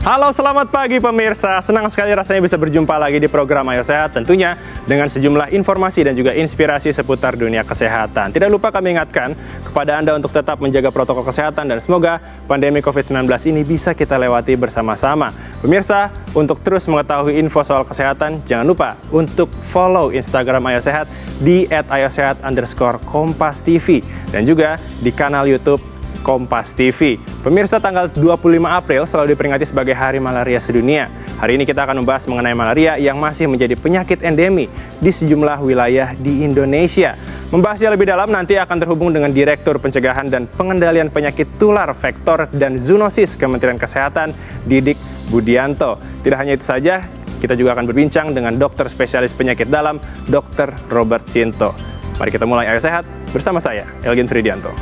Halo, selamat pagi pemirsa. Senang sekali rasanya bisa berjumpa lagi di program Ayo Sehat, tentunya dengan sejumlah informasi dan juga inspirasi seputar dunia kesehatan. Tidak lupa kami ingatkan kepada Anda untuk tetap menjaga protokol kesehatan dan semoga pandemi COVID-19 ini bisa kita lewati bersama-sama. Pemirsa, untuk terus mengetahui info soal kesehatan, jangan lupa untuk follow Instagram Ayo Sehat di @ayosehat_Kompas TV dan juga di kanal YouTube Kompas TV. Pemirsa, tanggal 25 April selalu diperingati sebagai Hari Malaria Sedunia. Hari ini kita akan membahas mengenai malaria yang masih menjadi penyakit endemi di sejumlah wilayah di Indonesia. Membahasnya lebih dalam nanti akan terhubung dengan Direktur Pencegahan dan Pengendalian Penyakit Tular, Vektor, dan Zoonosis Kementerian Kesehatan, Didik Budianto. Tidak hanya itu saja, kita juga akan berbincang dengan dokter spesialis penyakit dalam, Dr. Robert Sinto. Mari kita mulai Ayo Sehat bersama saya, Elgin Fridianto.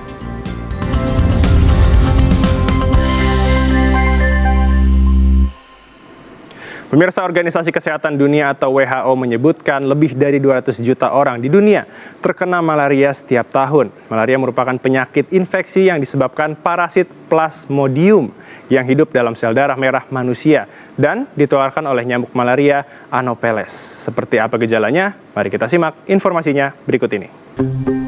Pemirsa, Organisasi Kesehatan Dunia atau WHO menyebutkan lebih dari 200 juta orang di dunia terkena malaria setiap tahun. Malaria merupakan penyakit infeksi yang disebabkan parasit Plasmodium yang hidup dalam sel darah merah manusia dan ditularkan oleh nyamuk malaria Anopheles. Seperti apa gejalanya? Mari kita simak informasinya berikut ini.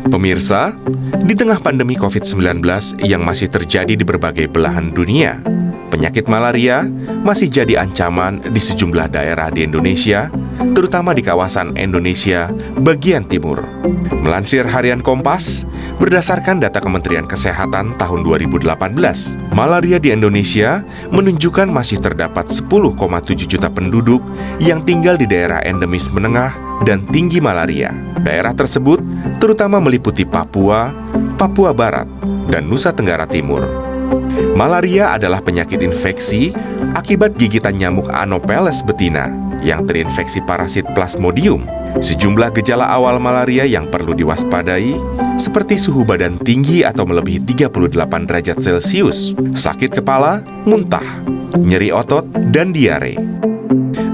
Pemirsa, di tengah pandemi COVID-19 yang masih terjadi di berbagai belahan dunia, penyakit malaria masih jadi ancaman di sejumlah daerah di Indonesia, terutama di kawasan Indonesia bagian timur. Melansir Harian Kompas, berdasarkan data Kementerian Kesehatan tahun 2018, malaria di Indonesia menunjukkan masih terdapat 10,7 juta penduduk yang tinggal di daerah endemis menengah dan tinggi malaria. Daerah tersebut terutama meliputi Papua, Papua Barat, dan Nusa Tenggara Timur. Malaria adalah penyakit infeksi akibat gigitan nyamuk Anopheles betina yang terinfeksi parasit Plasmodium. Sejumlah gejala awal malaria yang perlu diwaspadai seperti suhu badan tinggi atau melebihi 38 derajat Celcius, sakit kepala, muntah, nyeri otot, dan diare.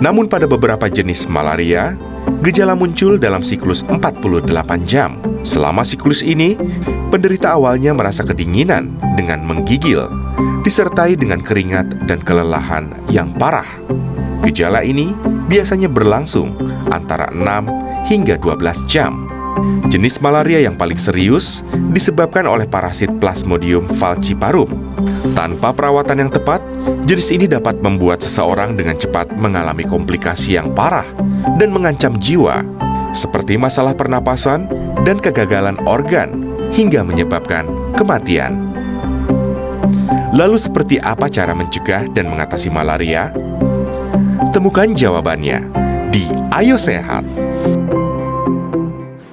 Namun pada beberapa jenis malaria, gejala muncul dalam siklus 48 jam. Selama siklus ini, penderita awalnya merasa kedinginan dengan menggigil, disertai dengan keringat dan kelelahan yang parah. Gejala ini biasanya berlangsung antara 6 hingga 12 jam. Jenis malaria yang paling serius disebabkan oleh parasit Plasmodium falciparum. Tanpa perawatan yang tepat, jenis ini dapat membuat seseorang dengan cepat mengalami komplikasi yang parah dan mengancam jiwa, seperti masalah pernapasan dan kegagalan organ, hingga menyebabkan kematian. Lalu seperti apa cara mencegah dan mengatasi malaria? Temukan jawabannya di Ayo Sehat.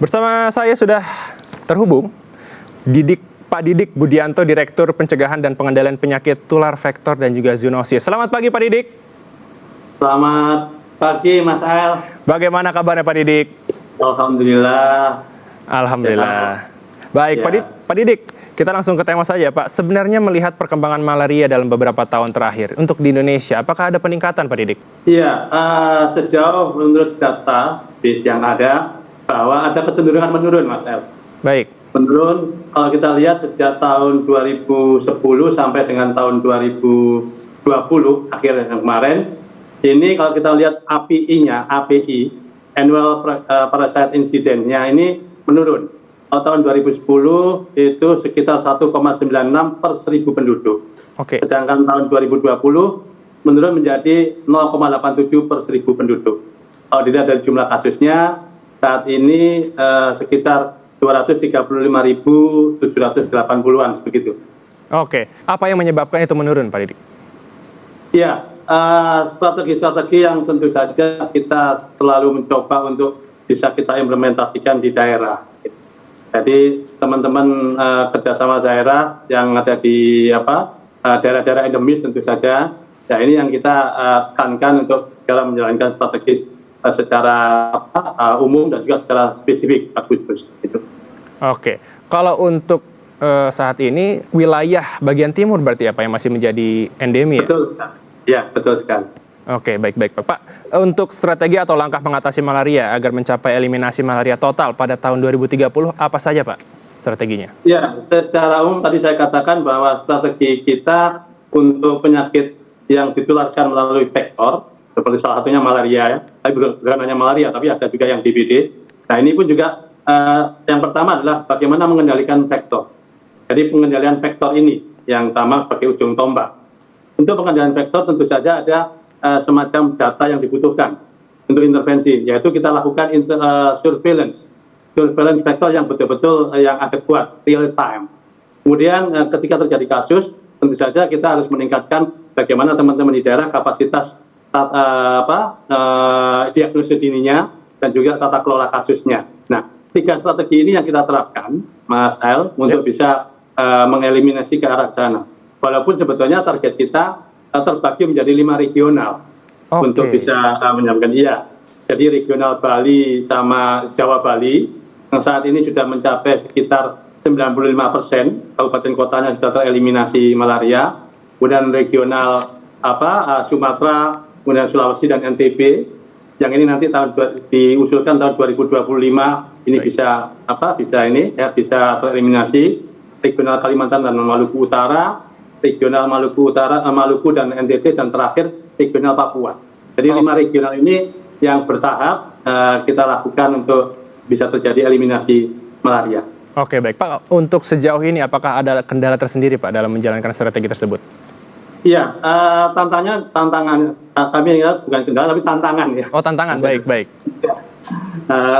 Bersama saya sudah terhubung Pak Didik Budianto, Direktur Pencegahan dan Pengendalian Penyakit Tular, Vektor, dan juga Zoonosis. Selamat pagi Pak Didik. Selamat pagi Mas El. Bagaimana kabarnya Pak Didik? Alhamdulillah. Alhamdulillah. Baik, Ya. Pak Didik, kita langsung ke tema saja Pak. Sebenarnya melihat perkembangan malaria dalam beberapa tahun terakhir untuk di Indonesia, apakah ada peningkatan Pak Didik? Iya, sejauh menurut data base yang ada, bahwa ada kecenderungan menurun Mas El. Baik. Menurun, kalau kita lihat sejak tahun 2010 sampai dengan tahun 2020, akhir yang kemarin, ini kalau kita lihat API-nya, Annual Parasite Incident-nya ini menurun. Kalau tahun 2010 itu sekitar 1,96 per 1000 penduduk. Oke. Sedangkan tahun 2020 menurun menjadi 0,87 per 1000 penduduk. Kalau dilihat dari jumlah kasusnya, saat ini sekitar 235.780-an begitu. Oke. Apa yang menyebabkan itu menurun Pak Didik? Ya, strategi-strategi yang tentu saja kita selalu mencoba untuk bisa kita implementasikan di daerah. Jadi teman-teman kerjasama daerah yang ada di daerah-daerah endemis tentu saja. Ya, ini yang kita tekankan untuk dalam menjalankan strategi secara umum dan juga secara spesifik Agustus. Gitu. Oke. Kalau untuk saat ini wilayah bagian timur berarti apa yang masih menjadi endemi ya? Betul. Ya, betul sekali. Oke, baik Pak. Untuk strategi atau langkah mengatasi malaria agar mencapai eliminasi malaria total pada tahun 2030 apa saja Pak strateginya? Ya, secara umum tadi saya katakan bahwa strategi kita untuk penyakit yang ditularkan melalui vektor, seperti salah satunya malaria ya, tapi bukan hanya malaria, tapi ada juga yang DBD. Nah ini pun juga yang pertama adalah bagaimana mengendalikan vektor. Jadi pengendalian vektor ini yang utama sebagai ujung tombak. Untuk pengendalian vektor tentu saja ada semacam data yang dibutuhkan untuk intervensi, yaitu kita lakukan surveillance vektor yang betul-betul yang adekuat, real time. Kemudian ketika terjadi kasus, tentu saja kita harus meningkatkan bagaimana teman-teman di daerah kapasitas diagnosis dininya dan juga tata kelola kasusnya. Nah, 3 strategi ini yang kita terapkan, Mas El, untuk bisa mengeliminasi ke arah sana. Walaupun sebetulnya target kita terbagi menjadi 5 regional untuk bisa menyampaikan iya. Jadi regional Bali sama Jawa Bali yang saat ini sudah mencapai sekitar 95% kabupaten kotanya sudah tereliminasi malaria. Kemudian regional Sumatera, kemudian Sulawesi dan NTB yang ini nanti diusulkan tahun 2025 ini bisa tereliminasi. Regional Kalimantan dan Maluku Utara, regional Maluku dan NTB, dan terakhir regional Papua. Jadi 5 regional ini yang bertahap kita lakukan untuk bisa terjadi eliminasi malaria. Oke, baik Pak. Untuk sejauh ini apakah ada kendala tersendiri Pak dalam menjalankan strategi tersebut? Iya, tantangan kami ya, bukan kendala tapi tantangan ya. Oh, tantangan, baik.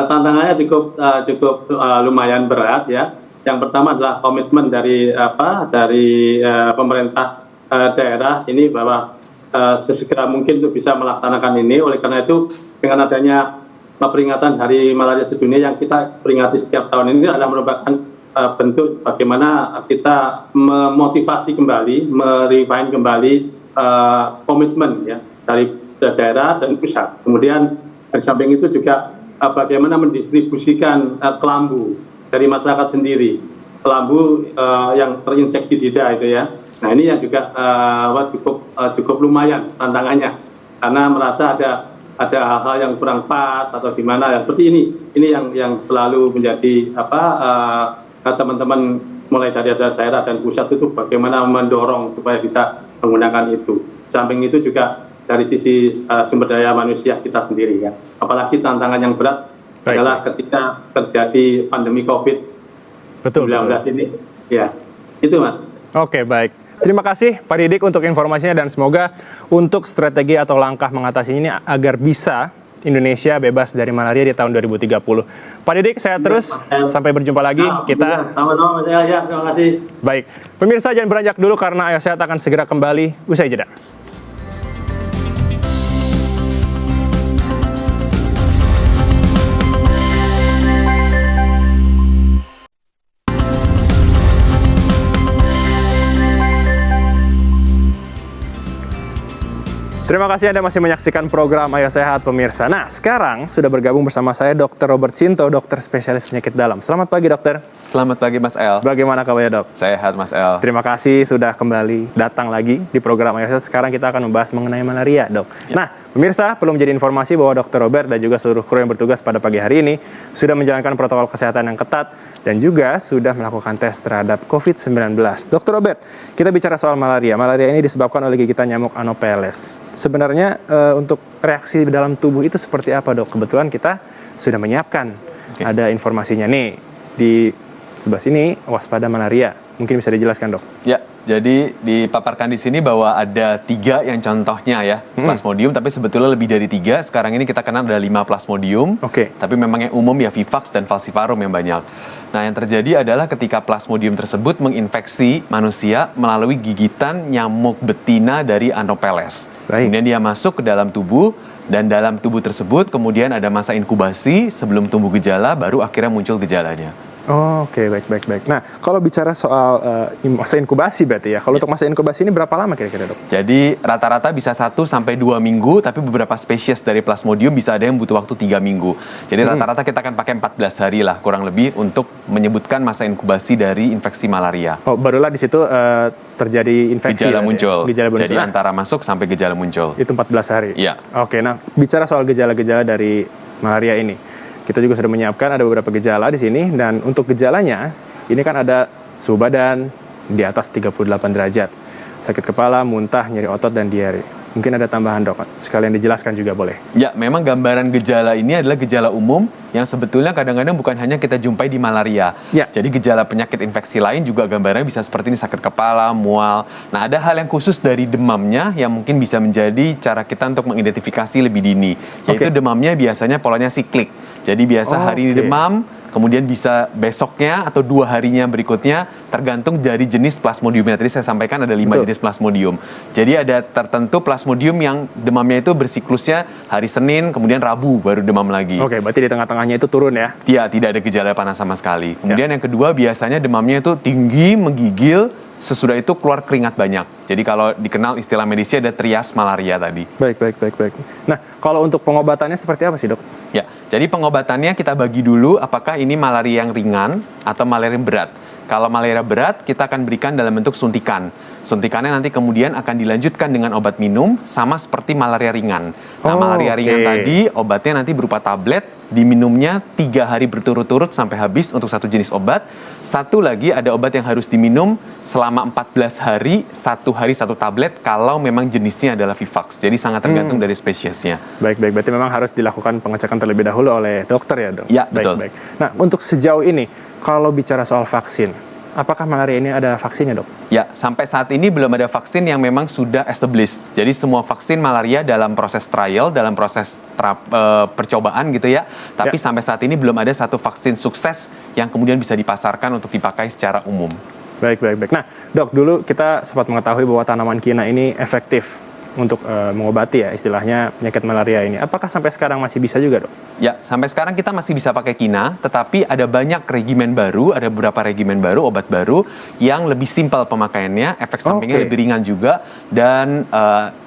Tantangannya cukup lumayan berat ya. Yang pertama adalah komitmen dari pemerintah daerah ini bahwa sesegera mungkin untuk bisa melaksanakan ini. Oleh karena itu dengan adanya peringatan Hari Malaria Sedunia yang kita peringati setiap tahun ini adalah merupakan bentuk bagaimana kita memotivasi kembali, merefine kembali komitmen ya dari daerah dan pusat. Kemudian di samping itu juga bagaimana mendistribusikan kelambu dari masyarakat sendiri, kelambu yang terinfeksi SIDA itu ya. Nah ini yang juga cukup lumayan tantangannya, karena merasa ada hal-hal yang kurang pas atau gimana ya, seperti ini yang selalu menjadi teman-teman mulai dari daerah dan pusat itu bagaimana mendorong supaya bisa menggunakan itu. Samping itu juga dari sisi sumber daya manusia kita sendiri ya, apalagi tantangan yang berat adalah ketika terjadi pandemi COVID-19 ini. Ya, itu Mas. Oke, baik. Terima kasih Pak Didik untuk informasinya dan semoga untuk strategi atau langkah mengatasi ini agar bisa Indonesia bebas dari malaria di tahun 2030. Pak Didik, sehat terus. Sampai berjumpa lagi. Sama-sama Mas. Ya, terima kasih. Baik. Pemirsa jangan beranjak dulu karena Ayo Sehat akan segera kembali usai jeda. Terima kasih Anda masih menyaksikan program Ayo Sehat pemirsa. Nah, sekarang sudah bergabung bersama saya Dr. Robert Sinto, dokter spesialis penyakit dalam. Selamat pagi dokter. Selamat pagi Mas El. Bagaimana kabarnya dok? Sehat Mas El. Terima kasih sudah kembali datang lagi di program Ayo Sehat. Sekarang kita akan membahas mengenai malaria dok. Ya. Nah, pemirsa perlu menjadi informasi bahwa Dr. Robert dan juga seluruh kru yang bertugas pada pagi hari ini sudah menjalankan protokol kesehatan yang ketat dan juga sudah melakukan tes terhadap COVID-19. Dr. Robert, kita bicara soal malaria. Malaria ini disebabkan oleh gigitan nyamuk Anopheles. Sebenarnya untuk reaksi dalam tubuh itu seperti apa dok? Kebetulan kita sudah menyiapkan ada informasinya nih di sebelah sini, waspada malaria. Mungkin bisa dijelaskan dok? Ya, jadi dipaparkan di sini bahwa ada 3 yang contohnya ya, plasmodium, tapi sebetulnya lebih dari 3. Sekarang ini kita kenal ada 5 plasmodium, tapi memang yang umum ya Vivax dan falciparum yang banyak. Nah yang terjadi adalah ketika plasmodium tersebut menginfeksi manusia melalui gigitan nyamuk betina dari Anopheles. Kemudian dia masuk ke dalam tubuh, dan dalam tubuh tersebut kemudian ada masa inkubasi sebelum tumbuh gejala, baru akhirnya muncul gejalanya. Oh, oke, baik. Nah, kalau bicara soal masa inkubasi berarti ya, kalau untuk masa inkubasi ini berapa lama kira-kira dok? Jadi rata-rata bisa 1-2 minggu, tapi beberapa spesies dari plasmodium bisa ada yang butuh waktu 3 minggu. Jadi rata-rata kita akan pakai 14 hari lah kurang lebih untuk menyebutkan masa inkubasi dari infeksi malaria. Oh, barulah di situ terjadi infeksi. Gejala muncul. Jadi Jadi antara masuk sampai gejala muncul. Itu 14 hari? Iya. Oke, nah bicara soal gejala-gejala dari malaria ini. Kita juga sudah menyiapkan ada beberapa gejala di sini, dan untuk gejalanya ini kan ada suhu badan di atas 38 derajat. sakit kepala, muntah, nyeri otot, dan diare. Mungkin ada tambahan dok, sekalian dijelaskan juga boleh. Ya, memang gambaran gejala ini adalah gejala umum yang sebetulnya kadang-kadang bukan hanya kita jumpai di malaria. Ya. Jadi gejala penyakit infeksi lain juga gambarannya bisa seperti ini, sakit kepala, mual. Nah, ada hal yang khusus dari demamnya yang mungkin bisa menjadi cara kita untuk mengidentifikasi lebih dini. Yaitu demamnya biasanya polanya siklik. Jadi biasa hari ini demam, kemudian bisa besoknya atau 2 harinya berikutnya, tergantung dari jenis plasmodiumnya. Tadi saya sampaikan ada 5 jenis plasmodium. Jadi ada tertentu plasmodium yang demamnya itu bersiklusnya hari Senin, kemudian Rabu baru demam lagi. Oke, berarti di tengah-tengahnya itu turun ya? Tidak ada gejala panas sama sekali. Kemudian yang kedua biasanya demamnya itu tinggi, menggigil, sesudah itu keluar keringat banyak. Jadi kalau dikenal istilah medisnya ada trias malaria tadi. Baik. Nah, kalau untuk pengobatannya seperti apa sih dok? Ya, jadi pengobatannya kita bagi dulu apakah ini malaria yang ringan atau malaria yang berat. Kalau malaria berat, kita akan berikan dalam bentuk suntikan. Suntikannya nanti kemudian akan dilanjutkan dengan obat minum, sama seperti malaria ringan. Nah, malaria ringan tadi, obatnya nanti berupa tablet, diminumnya 3 hari berturut-turut sampai habis untuk satu jenis obat. Satu lagi ada obat yang harus diminum selama 14 hari, 1 hari 1 tablet, kalau memang jenisnya adalah Vivax. Jadi sangat tergantung dari spesiesnya. Baik. Berarti memang harus dilakukan pengecekan terlebih dahulu oleh dokter ya dok? Ya, betul. Baik. Nah, untuk sejauh ini, kalau bicara soal vaksin, apakah malaria ini ada vaksinnya dok? Ya, sampai saat ini belum ada vaksin yang memang sudah established. Jadi semua vaksin malaria dalam proses trial, dalam proses percobaan gitu ya. Tapi sampai saat ini belum ada satu vaksin sukses yang kemudian bisa dipasarkan untuk dipakai secara umum. Baik. Nah, dok, dulu kita sempat mengetahui bahwa tanaman kina ini efektif untuk mengobati ya istilahnya penyakit malaria ini. Apakah sampai sekarang masih bisa juga dok? Ya, sampai sekarang kita masih bisa pakai kina, tetapi ada banyak regimen baru, ada beberapa regimen baru, obat baru yang lebih simpel pemakaiannya, efek sampingnya lebih ringan juga, dan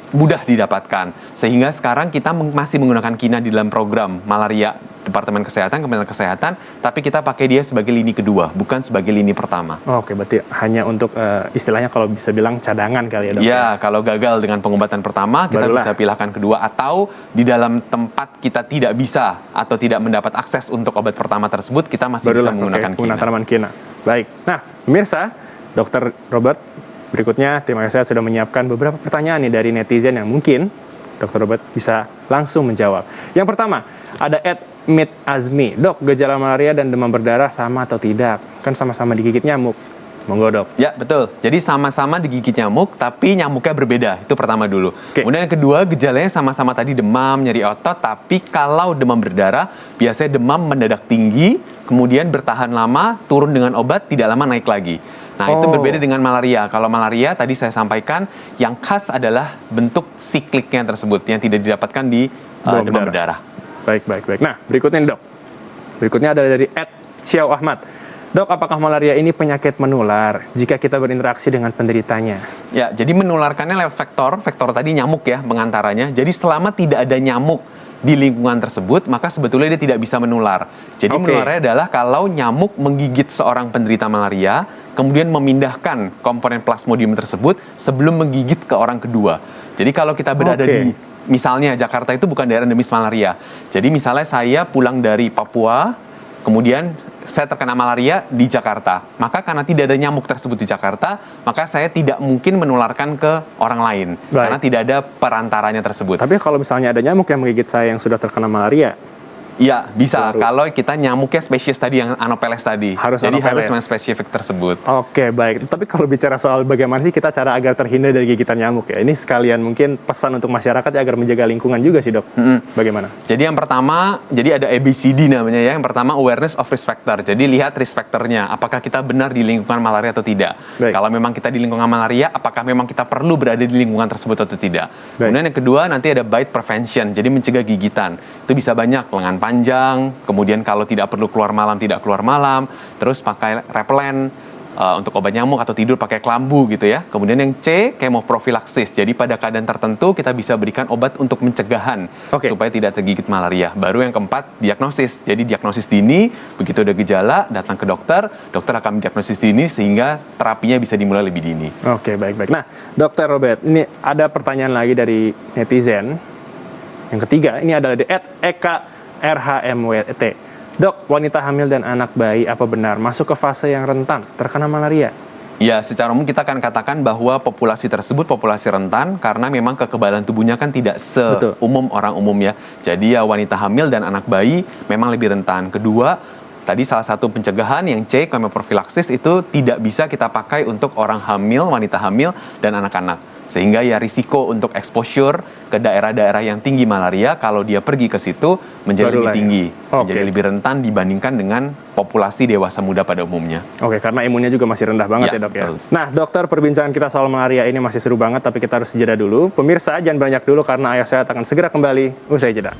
mudah didapatkan. Sehingga sekarang kita masih menggunakan kina di dalam program malaria Departemen Kesehatan, Kementerian Kesehatan, tapi kita pakai dia sebagai lini kedua, bukan sebagai lini pertama. Oke, berarti hanya untuk istilahnya kalau bisa bilang cadangan kali ya dok? Ya, kalau gagal dengan pengobatan pertama, kita bisa pilihkan kedua, atau di dalam tempat kita tidak bisa atau tidak mendapat akses untuk obat pertama tersebut, kita masih bisa menggunakan kina. Tanaman kina. Baik. Nah, pemirsa, Dr. Robert, berikutnya tim Sehat sudah menyiapkan beberapa pertanyaan nih dari netizen yang mungkin Dr. Robert bisa langsung menjawab. Yang pertama, ada Mit Azmi, dok, gejala malaria dan demam berdarah sama atau tidak? Kan sama-sama digigit nyamuk. Monggo dok. Ya, betul. Jadi sama-sama digigit nyamuk, tapi nyamuknya berbeda. Itu pertama dulu. Kemudian yang kedua, gejalanya sama-sama tadi demam, nyeri otot, tapi kalau demam berdarah, biasanya demam mendadak tinggi, kemudian bertahan lama, turun dengan obat, tidak lama naik lagi. Nah, itu berbeda dengan malaria. Kalau malaria, tadi saya sampaikan, yang khas adalah bentuk sikliknya tersebut, yang tidak didapatkan di demam berdarah. Baik. Nah, berikutnya nih, dok. Berikutnya ada dari @Xiao Ahmad. Dok, apakah malaria ini penyakit menular jika kita berinteraksi dengan penderitanya? Ya, jadi menularkannya lewat vektor tadi nyamuk ya pengantaranya. Jadi selama tidak ada nyamuk di lingkungan tersebut, maka sebetulnya dia tidak bisa menular. Jadi menularnya adalah kalau nyamuk menggigit seorang penderita malaria, kemudian memindahkan komponen plasmodium tersebut sebelum menggigit ke orang kedua. Jadi kalau kita berada di, misalnya Jakarta itu bukan daerah endemis malaria. Jadi misalnya saya pulang dari Papua, kemudian saya terkena malaria di Jakarta. Maka karena tidak ada nyamuk tersebut di Jakarta, maka saya tidak mungkin menularkan ke orang lain. Karena tidak ada perantaranya tersebut. Tapi kalau misalnya ada nyamuk yang menggigit saya yang sudah terkena malaria, iya, bisa. Kalau kita nyamuknya spesies tadi yang Anopheles tadi. Jadi harus yang spesifik tersebut. Oke, baik. Tapi kalau bicara soal bagaimana sih kita cara agar terhindar dari gigitan nyamuk ya, ini sekalian mungkin pesan untuk masyarakat ya, agar menjaga lingkungan juga sih dok. Bagaimana? Jadi yang pertama, jadi ada ABCD namanya ya. Yang pertama awareness of risk factor. Jadi lihat risk factornya. Apakah kita benar di lingkungan malaria atau tidak? Kalau memang kita di lingkungan malaria, apakah memang kita perlu berada di lingkungan tersebut atau tidak? Kemudian yang kedua nanti ada bite prevention. Jadi mencegah gigitan. Itu bisa banyak, lengan panjang, kemudian kalau tidak perlu keluar malam, tidak keluar malam, terus pakai repelen untuk obat nyamuk atau tidur pakai kelambu gitu ya. Kemudian yang C, kemoprofilaksis. Jadi pada keadaan tertentu kita bisa berikan obat untuk pencegahan supaya tidak tergigit malaria. Baru yang keempat, diagnosis. Jadi diagnosis dini, begitu ada gejala, datang ke dokter, dokter akan mendiagnosis dini sehingga terapinya bisa dimulai lebih dini. Oke, baik. Nah, Dr. Robert, ini ada pertanyaan lagi dari netizen. Yang ketiga, ini adalah di @EKRHMWT. Dok, wanita hamil dan anak bayi apa benar masuk ke fase yang rentan terkena malaria? Ya, secara umum kita akan katakan bahwa populasi tersebut populasi rentan karena memang kekebalan tubuhnya kan tidak seumum orang umum ya. Jadi ya wanita hamil dan anak bayi memang lebih rentan. Kedua, tadi salah satu pencegahan yang C, prophylaxis itu tidak bisa kita pakai untuk orang hamil, wanita hamil, dan anak-anak. Sehingga ya risiko untuk exposure ke daerah-daerah yang tinggi malaria kalau dia pergi ke situ menjadi lebih tinggi, menjadi lebih rentan dibandingkan dengan populasi dewasa muda pada umumnya. Oke, karena imunnya juga masih rendah banget ya dok ya. Nah dokter, perbincangan kita soal malaria ini masih seru banget, tapi kita harus jeda dulu. Pemirsa jangan banyak dulu karena Ayo Sehat akan segera kembali usai jeda.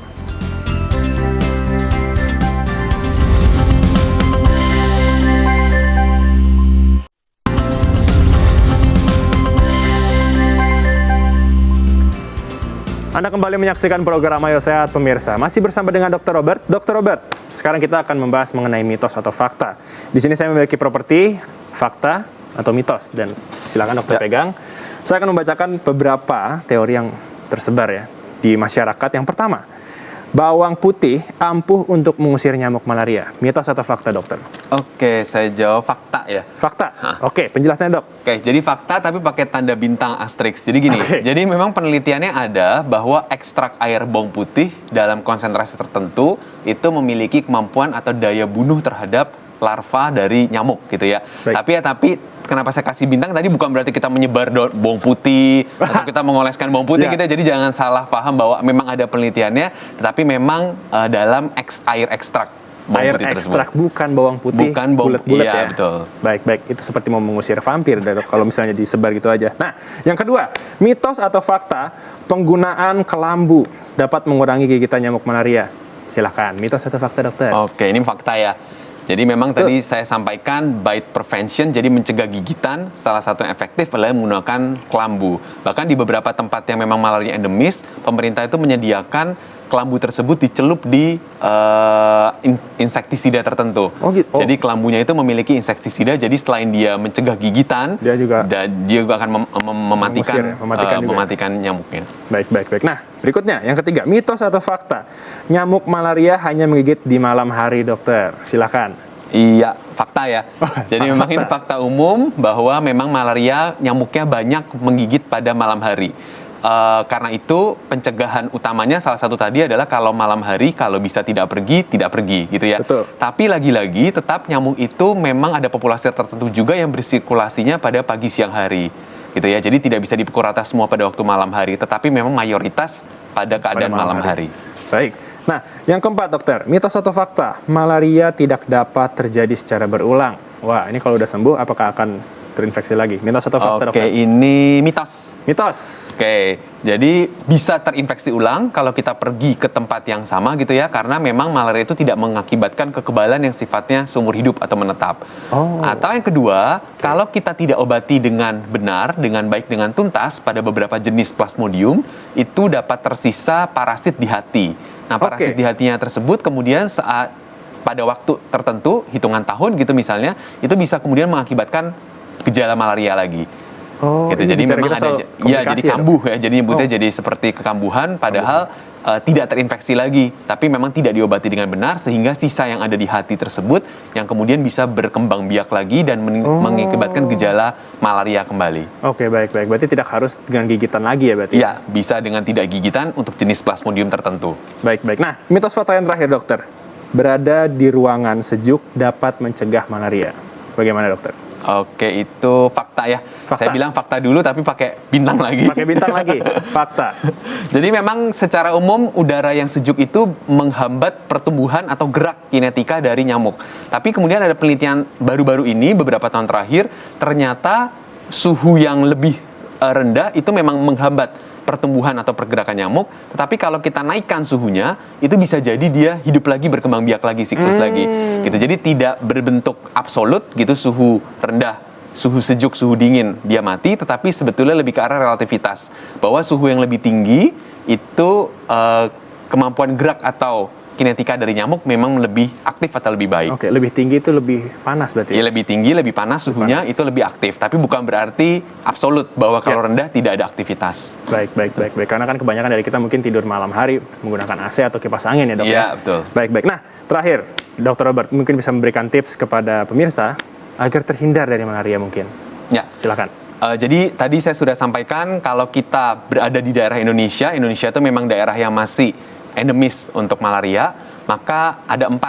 Anda kembali menyaksikan program Ayo Sehat, pemirsa. Masih bersama dengan Dr. Robert. Dr. Robert, sekarang kita akan membahas mengenai mitos atau fakta. Di sini saya memiliki properti, fakta, atau mitos. Dan silakan dokter pegang. Saya akan membacakan beberapa teori yang tersebar ya di masyarakat. Yang pertama, bawang putih ampuh untuk mengusir nyamuk malaria. Mitos atau fakta, dokter? Oke, saya jawab fakta ya. Fakta? Oke, penjelasannya dok. Oke, jadi fakta tapi pakai tanda bintang asterisk. Jadi gini, jadi memang penelitiannya ada bahwa ekstrak air bawang putih dalam konsentrasi tertentu itu memiliki kemampuan atau daya bunuh terhadap larva dari nyamuk gitu ya. Tapi kenapa saya kasih bintang tadi bukan berarti kita menyebar bawang putih atau kita mengoleskan bawang putih gitu. Jadi jangan salah paham bahwa memang ada penelitiannya, tetapi memang dalam air ekstrak. Air ekstrak bukan bawang putih, bukan bulat-bulat ya. Betul. Baik, itu seperti mau mengusir vampir kalau misalnya disebar gitu aja. Nah, yang kedua, mitos atau fakta penggunaan kelambu dapat mengurangi gigitan nyamuk malaria. Silakan, mitos atau fakta, dokter? Oke, ini fakta ya. Jadi memang tadi saya sampaikan bite prevention, jadi mencegah gigitan, salah satu yang efektif adalah menggunakan kelambu. Bahkan di beberapa tempat yang memang malaria endemis, pemerintah itu menyediakan kelambu tersebut dicelup di insektisida tertentu. Jadi kelambunya itu memiliki insektisida, jadi selain dia mencegah gigitan, dia juga akan mematikan nyamuknya. Baik. Nah, berikutnya yang ketiga, mitos atau fakta nyamuk malaria hanya menggigit di malam hari, dokter? Silakan. Iya, fakta ya. Jadi memang ini fakta umum bahwa memang malaria nyamuknya banyak menggigit pada malam hari. Karena itu pencegahan utamanya salah satu tadi adalah kalau malam hari kalau bisa tidak pergi gitu ya. Betul. Tapi lagi-lagi tetap nyamuk itu memang ada populasi tertentu juga yang bersirkulasinya pada pagi siang hari gitu ya. Jadi tidak bisa dipukul rata semua pada waktu malam hari, tetapi memang mayoritas pada keadaan malam hari. Baik. Nah, yang keempat, dokter, mitos atau fakta malaria tidak dapat terjadi secara berulang. Wah, ini kalau udah sembuh apakah akan terinfeksi lagi? Mitos atau fakta, dokter? Oke, ini mitos. Oke, jadi bisa terinfeksi ulang kalau kita pergi ke tempat yang sama gitu ya, karena memang malaria itu tidak mengakibatkan kekebalan yang sifatnya seumur hidup atau menetap. Atau yang kedua, kalau kita tidak obati dengan benar, dengan baik, dengan tuntas pada beberapa jenis plasmodium, itu dapat tersisa parasit di hati. Nah, parasit di hatinya tersebut kemudian saat pada waktu tertentu, hitungan tahun gitu misalnya, itu bisa kemudian mengakibatkan gejala malaria lagi. Gitu. Jadi memang ada jadi kambuh ya. Jadi nyebutnya jadi seperti kekambuhan padahal tidak terinfeksi lagi, tapi memang tidak diobati dengan benar sehingga sisa yang ada di hati tersebut yang kemudian bisa berkembang biak lagi dan mengakibatkan gejala malaria kembali. Oke, baik. Berarti tidak harus dengan gigitan lagi ya berarti? Iya, bisa dengan tidak gigitan untuk jenis plasmodium tertentu. Baik. Nah, mitos fakta yang terakhir, dokter. Berada di ruangan sejuk dapat mencegah malaria. Bagaimana, dokter? Oke, itu fakta ya. Saya bilang fakta dulu tapi pakai bintang lagi. Pakai bintang lagi, fakta. Jadi memang secara umum udara yang sejuk itu menghambat pertumbuhan atau gerak kinetika dari nyamuk. Tapi kemudian ada penelitian baru-baru ini, beberapa tahun terakhir, ternyata suhu yang lebih rendah itu memang menghambat pertumbuhan atau pergerakan nyamuk, tetapi kalau kita naikkan suhunya, itu bisa jadi dia hidup lagi, berkembang biak lagi, siklus lagi. Gitu. Jadi tidak berbentuk absolut gitu, suhu rendah, suhu sejuk, suhu dingin, dia mati, tetapi sebetulnya lebih ke arah relativitas. Bahwa suhu yang lebih tinggi itu kemampuan gerak atau kinetika dari nyamuk memang lebih aktif atau lebih baik. Oke, lebih tinggi itu lebih panas berarti? Ya, lebih tinggi, lebih panas suhunya itu lebih aktif. Tapi bukan berarti absolut bahwa kalau rendah tidak ada aktivitas. Baik. Karena kan kebanyakan dari kita mungkin tidur malam hari menggunakan AC atau kipas angin ya, dok? Iya, betul. Baik. Nah, terakhir, Dr. Robert mungkin bisa memberikan tips kepada pemirsa agar terhindar dari malaria mungkin. Ya. Silakan. Jadi tadi saya sudah sampaikan kalau kita berada di daerah Indonesia itu memang daerah yang masih endemis untuk malaria, maka ada 4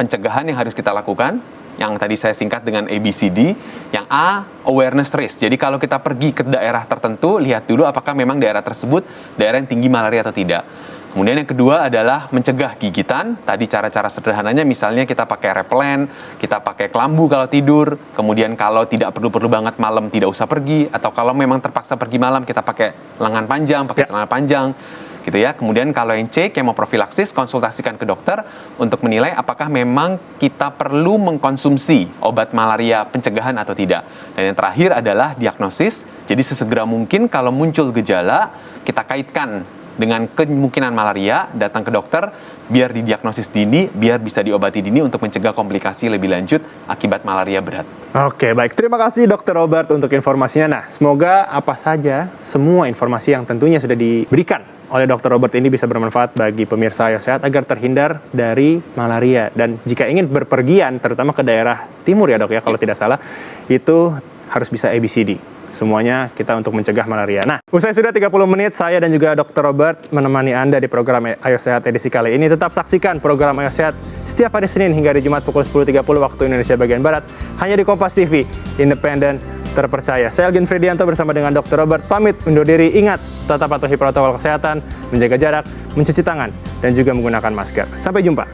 pencegahan yang harus kita lakukan. Yang tadi saya singkat dengan ABCD. Yang A, awareness risk. Jadi kalau kita pergi ke daerah tertentu, lihat dulu apakah memang daerah tersebut daerah yang tinggi malaria atau tidak. Kemudian yang kedua adalah mencegah gigitan. Tadi cara-cara sederhananya misalnya kita pakai repellent, kita pakai kelambu kalau tidur, kemudian kalau tidak perlu-perlu banget malam tidak usah pergi, atau kalau memang terpaksa pergi malam kita pakai lengan panjang, pakai celana panjang, gitu ya. Kemudian kalau yang C, kemopropilaksis, konsultasikan ke dokter untuk menilai apakah memang kita perlu mengkonsumsi obat malaria pencegahan atau tidak. Dan yang terakhir adalah diagnosis. Jadi sesegera mungkin kalau muncul gejala, kita kaitkan dengan kemungkinan malaria, datang ke dokter, biar didiagnosis dini, biar bisa diobati dini untuk mencegah komplikasi lebih lanjut akibat malaria berat. Oke, baik. Terima kasih Dr. Robert untuk informasinya. Nah, semoga apa saja, semua informasi yang tentunya sudah diberikan oleh Dr. Robert ini bisa bermanfaat bagi pemirsa Ayo Sehat agar terhindar dari malaria. Dan jika ingin berpergian, terutama ke daerah timur ya dok ya, kalau tidak salah, itu harus bisa ABCD. Semuanya kita untuk mencegah malaria. Nah, usai sudah 30 menit, saya dan juga Dr. Robert menemani Anda di program Ayo Sehat edisi kali ini. Tetap saksikan program Ayo Sehat setiap hari Senin hingga hari Jumat pukul 10.30 waktu Indonesia bagian Barat. Hanya di Kompas TV, independen, terpercaya. Saya Algin Fridianto bersama dengan Dr. Robert pamit undur diri. Ingat, tetap patuhi protokol kesehatan, menjaga jarak, mencuci tangan, dan juga menggunakan masker. Sampai jumpa.